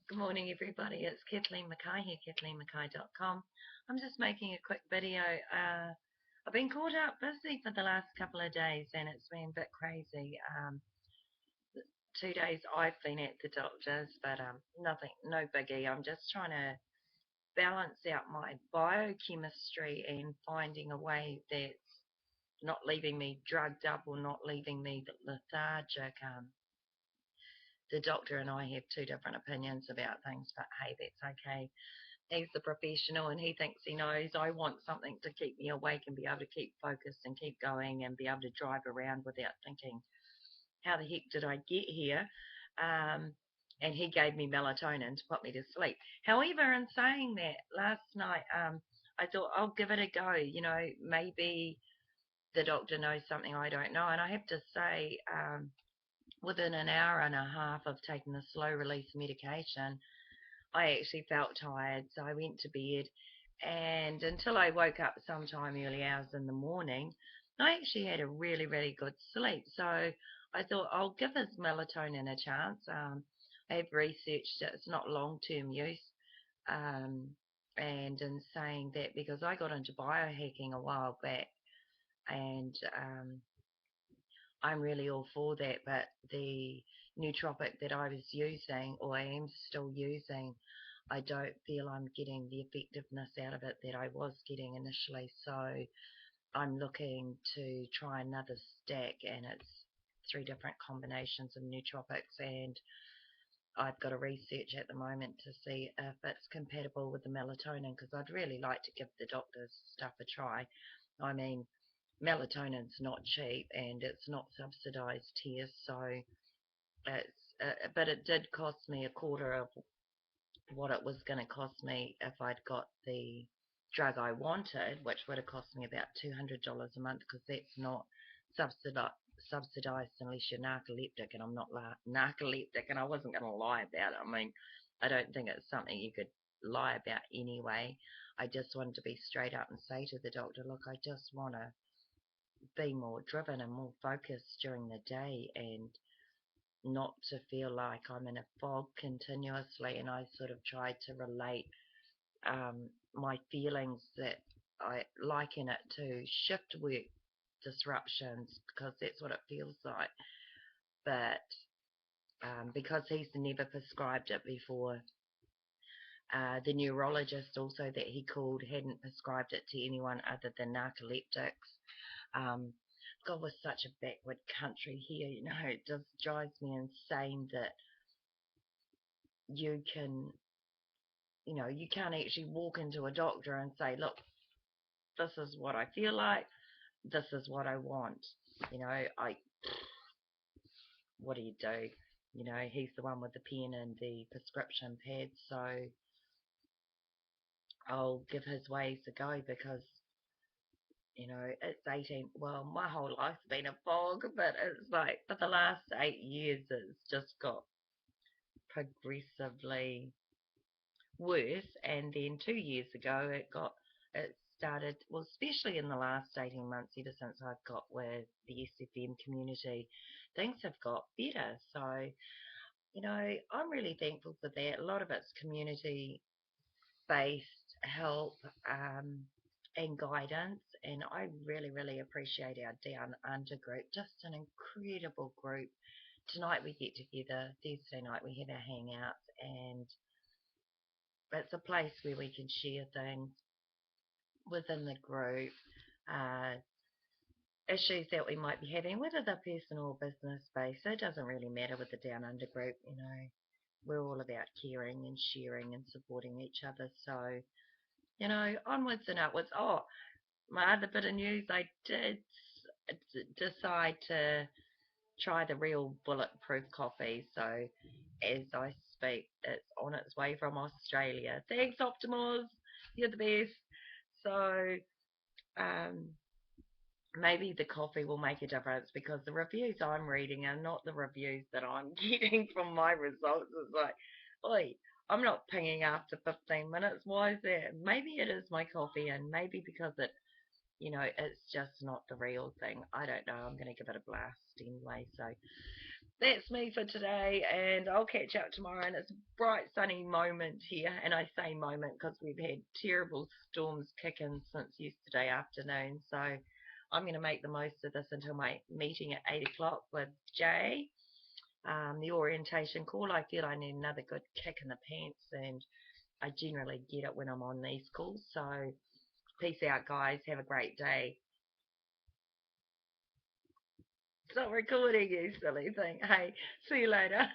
Good morning, everybody. It's Kathleen Mackay here, KathleenMackay.com. I'm just making a quick video. I've been caught up busy for the last couple of days and it's been a bit crazy. 2 days I've been at the doctor's, but nothing, no biggie. I'm just trying to balance out my biochemistry and finding a way that's not leaving me drugged up or not leaving me lethargic. The doctor and I have two different opinions about things, but hey, that's okay. He's the professional and he thinks he knows. I want something to keep me awake and be able to keep focused and keep going and be able to drive around without thinking, how the heck did I get here? Um, and he gave me melatonin to put me to sleep. However, in saying that, last night I thought I'll give it a go. Maybe the doctor knows something I don't know. And I have to say, within an hour and a half of taking the slow release medication, I actually felt tired, so I went to bed. And until I woke up sometime early hours in the morning, I actually had a really, really good sleep. So I thought I'll give his melatonin a chance. I have researched it, it's not long term use. Um, and in saying that, because I got into biohacking a while back, and I'm really all for that, but the nootropic that I was using, or I am still using, I don't feel I'm getting the effectiveness out of it that I was getting initially. So I'm looking to try another stack, and it's three different combinations of nootropics, and I've got to research at the moment to see if it's compatible with the melatonin, because I'd really like to give the doctor's stuff a try. I mean, melatonin's not cheap and it's not subsidized here, so but it did cost me a quarter of what it was going to cost me if I'd got the drug I wanted, which would have cost me about $200 a month, because that's not subsidized unless you're narcoleptic, and I'm not narcoleptic, and I wasn't going to lie about it. I mean, I don't think it's something you could lie about anyway. I just wanted to be straight up and say to the doctor, look, I just want to be more driven and more focused during the day, and not to feel like I'm in a fog continuously. And I sort of tried to relate my feelings that I liken it to shift work disruptions, because that's what it feels like. But because he's never prescribed it before, the neurologist also that he called hadn't prescribed it to anyone other than narcoleptics. Um, God, we're such a backward country here, it just drives me insane that you can, you can't actually walk into a doctor and say, look, this is what I feel like, this is what I want. What do you do? He's the one with the pen and the prescription pad, so I'll give his ways a go, because it's 18. Well, my whole life's been a fog, but it's like for the last 8 years, it's just got progressively worse. And then 2 years ago, it started, well, especially in the last 18 months, ever since I've got with the SFM community, things have got better. So, I'm really thankful for that. A lot of it's community based help, and guidance. And I really, really appreciate our Down Under group. Just an incredible group. Tonight we get together. Thursday night we have our hangouts, and it's a place where we can share things within the group, uh, issues that we might be having, whether they're personal or business based. It doesn't really matter with the Down Under group. We're all about caring and sharing and supporting each other. So, onwards and upwards. Oh, my other bit of news, I did decide to try the real bulletproof coffee. So as I speak, it's on its way from Australia. Thanks, Optimals. You're the best. So um, maybe the coffee will make a difference, because the reviews I'm reading are not the reviews that I'm getting from my results. It's like, oi, I'm not pinging after 15 minutes. Why is that? Maybe it is my coffee, and maybe because it's just not the real thing. I don't know. I'm going to give it a blast anyway. So that's me for today, and I'll catch up tomorrow. And it's a bright, sunny moment here, and I say moment because we've had terrible storms kicking since yesterday afternoon. So I'm going to make the most of this until my meeting at 8 o'clock with Jay. The orientation call. I feel I need another good kick in the pants, and I generally get it when I'm on these calls. So peace out, guys. Have a great day. Stop recording, you silly thing. Hey, see you later.